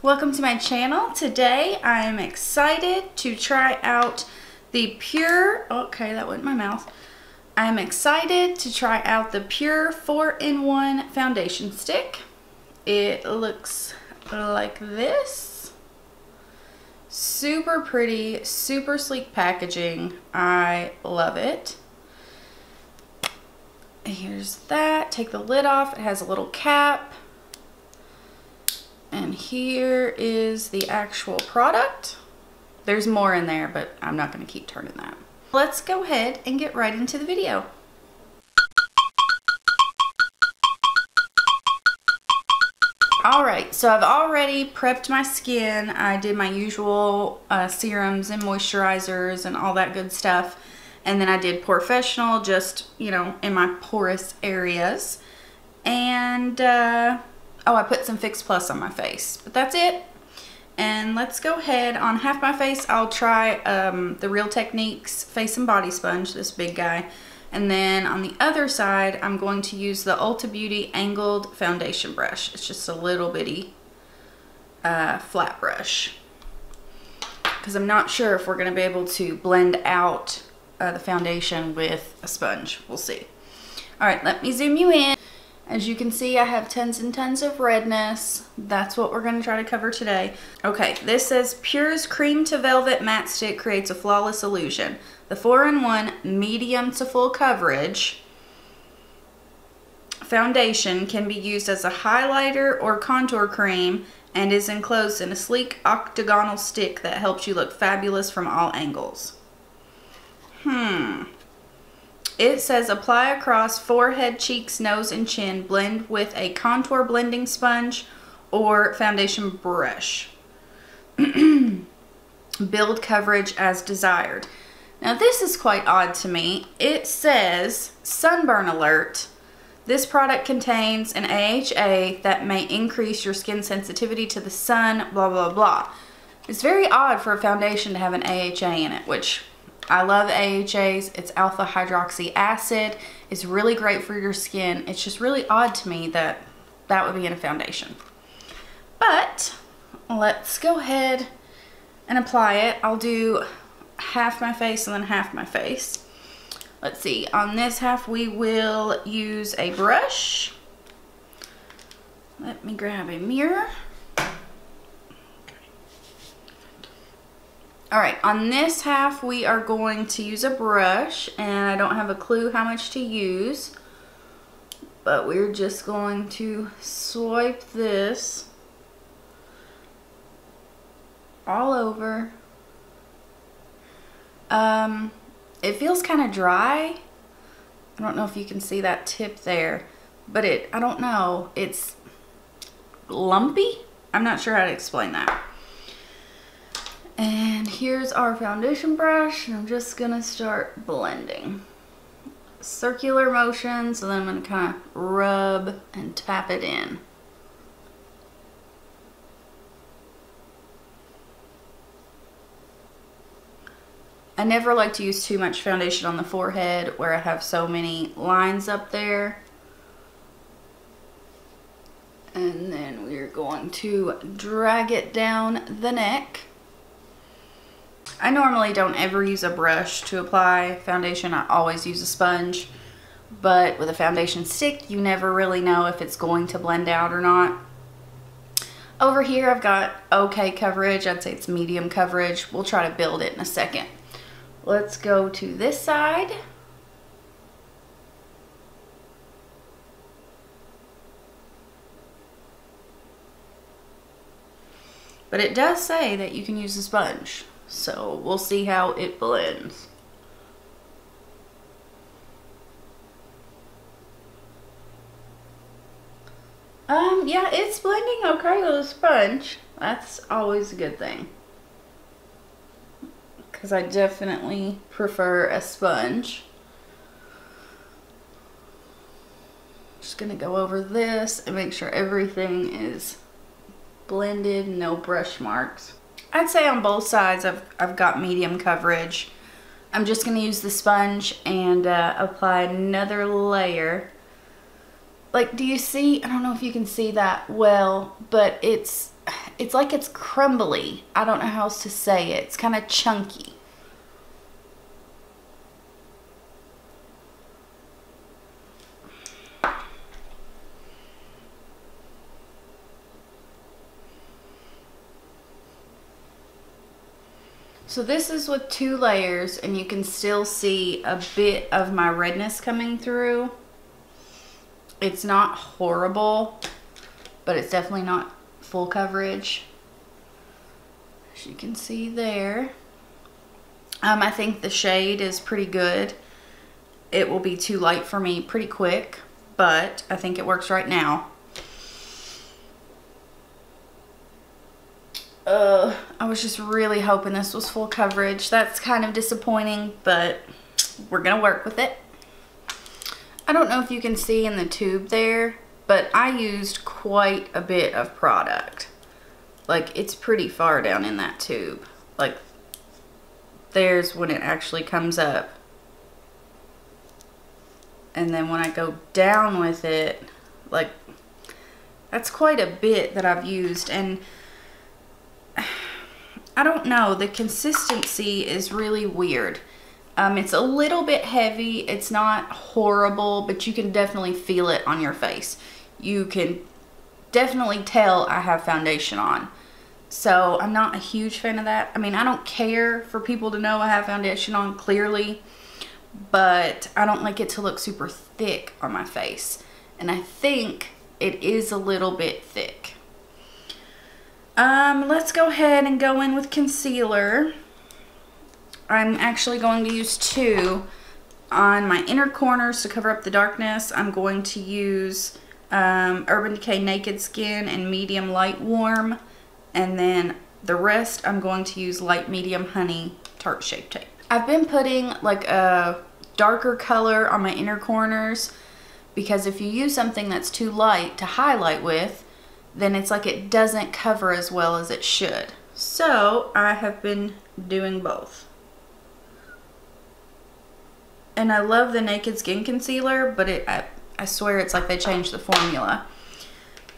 Welcome to my channel. Today I am excited to try out the PUR, okay, that went in my mouth. I'm excited to try out the PUR 4-in-1 foundation stick. It looks like this. Super pretty, super sleek packaging. I love it. Here's that. Take the lid off. It has a little cap. And here is the actual product. There's more in there, but I'm not going to keep turning that. Let's go ahead and get right into the video. Alright, so I've already prepped my skin. I did my usual serums and moisturizers and all that good stuff. And then I did porefessional, just, you know, in my porous areas. And, oh, I put some Fix Plus on my face. But that's it. And let's go ahead. On half my face, I'll try the Real Techniques Face and Body Sponge, this big guy. And then on the other side, I'm going to use the Ulta Beauty Angled Foundation Brush. It's just a little bitty flat brush. Because I'm not sure if we're going to be able to blend out the foundation with a sponge. We'll see. Alright, let me zoom you in. As you can see, I have tons and tons of redness. That's what we're going to try to cover today. Okay, this says PUR's Cream to Velvet Matte Stick creates a flawless illusion. The 4-in-1 medium to full coverage foundation can be used as a highlighter or contour cream and is enclosed in a sleek octagonal stick that helps you look fabulous from all angles. It says apply across forehead, cheeks, nose, and chin. Blend with a contour blending sponge or foundation brush. Build coverage as desired. Now this is quite odd to me. It says sunburn alert. This product contains an AHA that may increase your skin sensitivity to the sun, blah, blah, blah. It's very odd for a foundation to have an AHA in it, which I love AHAs. It's alpha hydroxy acid. It's really great for your skin. It's just really odd to me that that would be in a foundation. But let's go ahead and apply it. I'll do half my face and then half my face. Let's see. On this half we will use a brush. Let me grab a mirror. Alright, on this half we are going to use a brush, and I don't have a clue how much to use, but we're just going to swipe this all over. It feels kind of dry. I don't know if you can see that tip there, but I don't know, it's lumpy? I'm not sure how to explain that. And here's our foundation brush, and I'm just gonna start blending. Circular motions, and then I'm gonna kind of rub and tap it in. I never like to use too much foundation on the forehead where I have so many lines up there. And then we're going to drag it down the neck. I normally don't ever use a brush to apply foundation. I always use a sponge. But with a foundation stick, you never really know if it's going to blend out or not. Over here, I've got okay coverage. I'd say it's medium coverage. We'll try to build it in a second. Let's go to this side. But it does say that you can use a sponge. So we'll see how it blends. Yeah, it's blending okay with a sponge. That's always a good thing, because I definitely prefer a sponge. Just gonna go over this and make sure everything is blended, no brush marks. I'd say on both sides I've got medium coverage. I'm just going to use the sponge and apply another layer. Like, do you see? I don't know if you can see that well, but it's it's like it's crumbly. I don't know how else to say it. It's kind of chunky. So this is with 2 layers, and you can still see a bit of my redness coming through. It's not horrible, but it's definitely not full coverage. As you can see there. I think the shade is pretty good. It will be too light for me pretty quick, but I think it works right now. I was just really hoping this was full coverage. That's kind of disappointing, but we're gonna work with it. I don't know if you can see in the tube there, but I used quite a bit of product. Like, it's pretty far down in that tube. Like, there's when it actually comes up. And then when I go down with it, like, that's quite a bit that I've used. And I don't know, the consistency is really weird. It's a little bit heavy. It's not horrible, but you can definitely feel it on your face. You can definitely tell I have foundation on. So I'm not a huge fan of that. I mean, I don't care for people to know I have foundation on, clearly, but I don't like it to look super thick on my face. And I think it is a little bit thick. Let's go ahead and go in with concealer. I'm actually going to use 2 on my inner corners to cover up the darkness. I'm going to use Urban Decay Naked Skin and Medium Light Warm. And then the rest I'm going to use Light Medium Honey Tarte Shape Tape. I've been putting like a darker color on my inner corners, because if you use something that's too light to highlight with, then it's like it doesn't cover as well as it should. So I have been doing both. And I love the Naked Skin concealer, but I swear it's like they changed the formula.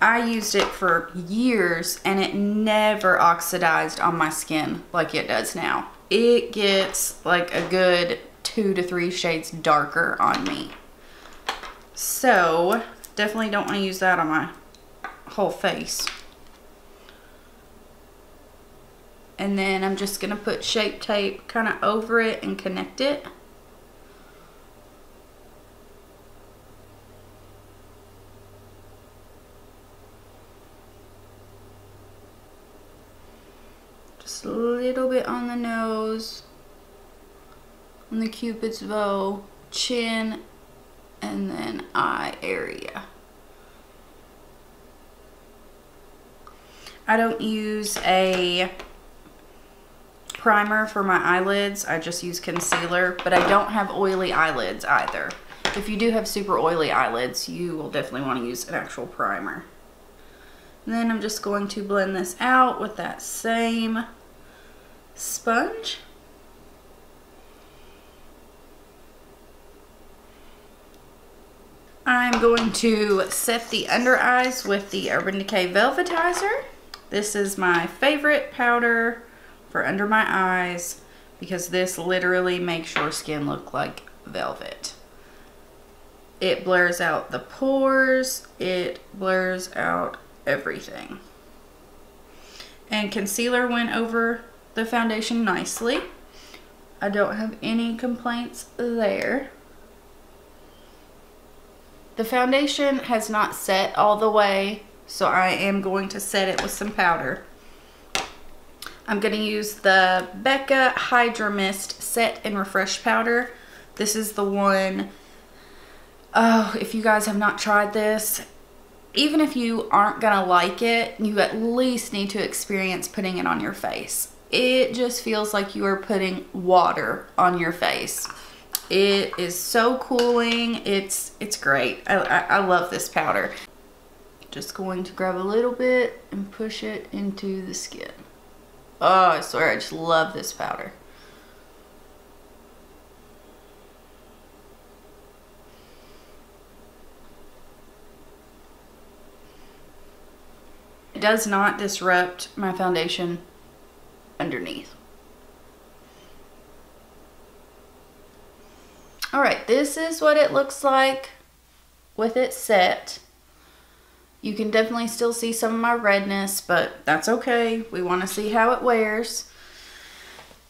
I used it for years and it never oxidized on my skin like it does now. It gets like a good 2 to 3 shades darker on me. So definitely don't want to use that on my whole face. And then I'm just gonna put Shape Tape kind of over it and connect it. Just a little bit on the nose, on the Cupid's bow, chin, and then eye area. I don't use a primer for my eyelids. I just use concealer, but I don't have oily eyelids either. If you do have super oily eyelids, you will definitely want to use an actual primer. And then I'm just going to blend this out with that same sponge. I'm going to set the under eyes with the Urban Decay Velvetizer. This is my favorite powder for under my eyes because this literally makes your skin look like velvet. It blurs out the pores, it blurs out everything. And concealer went over the foundation nicely. I don't have any complaints there. The foundation has not set all the way, so I am going to set it with some powder. I'm going to use the Becca Hydra Mist Set and Refresh Powder. This is the one, oh, if you guys have not tried this, even if you aren't going to like it, you at least need to experience putting it on your face. It just feels like you are putting water on your face. It is so cooling. It's great. I love this powder. Just going to grab a little bit and push it into the skin. Oh, I swear I just love this powder. It does not disrupt my foundation underneath. Alright, this is what it looks like with it set. You can definitely still see some of my redness, but that's okay. We want to see how it wears.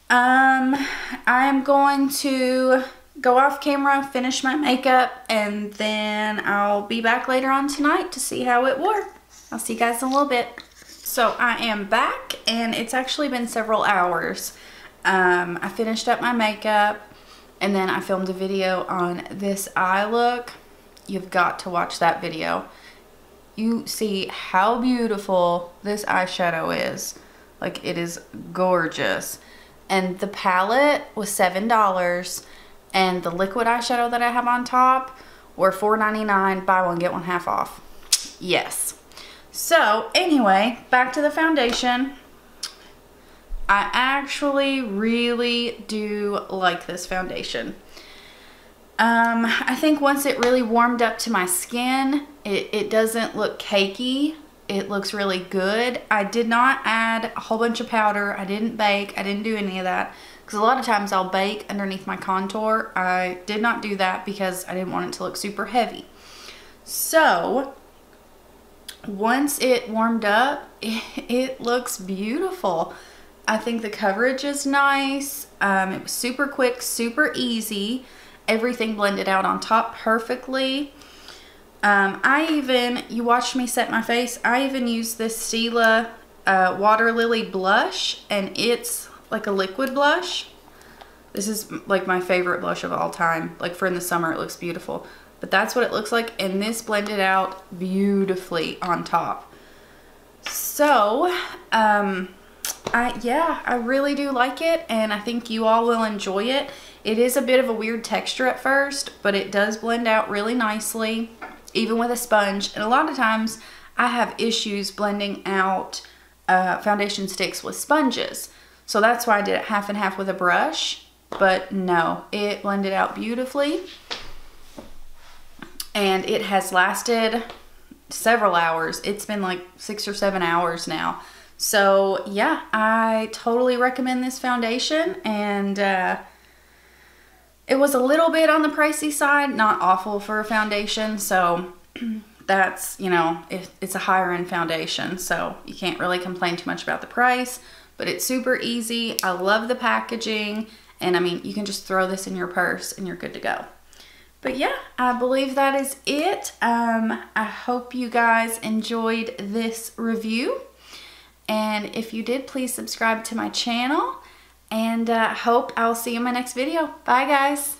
I'm going to go off camera, finish my makeup, and then I'll be back later on tonight to see how it wore. I'll see you guys in a little bit. So I am back, and it's actually been several hours. I finished up my makeup, and then I filmed a video on this eye look. You've got to watch that video. You see how beautiful this eyeshadow is. Like, it is gorgeous. And the palette was $7, and the liquid eyeshadow that I have on top were $4.99, buy one get one half off. Yes. So anyway, back to the foundation. I actually really do like this foundation. I think once it really warmed up to my skin, it doesn't look cakey. It looks really good. I did not add a whole bunch of powder. I didn't bake. I didn't do any of that. Because a lot of times I'll bake underneath my contour. I did not do that because I didn't want it to look super heavy. So, once it warmed up, it looks beautiful. I think the coverage is nice. It was super quick, super easy. Everything blended out on top perfectly. You watched me set my face. I even used this Stila Water Lily blush, and it's like a liquid blush. This is like my favorite blush of all time. Like, for in the summer, it looks beautiful. But that's what it looks like, and this blended out beautifully on top. So, I really do like it, and I think you all will enjoy it. It is a bit of a weird texture at first, but it does blend out really nicely, even with a sponge. And a lot of times I have issues blending out foundation sticks with sponges. So that's why I did it half and half with a brush. But no, it blended out beautifully. And it has lasted several hours. It's been like 6 or 7 hours now. So yeah, I totally recommend this foundation. And it was a little bit on the pricey side, not awful for a foundation. So that's, you know, it's a higher end foundation, so you can't really complain too much about the price, but it's super easy. I love the packaging, and I mean, you can just throw this in your purse and you're good to go. But yeah, I believe that is it. I hope you guys enjoyed this review, and if you did, please subscribe to my channel, and hope I'll see you in my next video. Bye guys.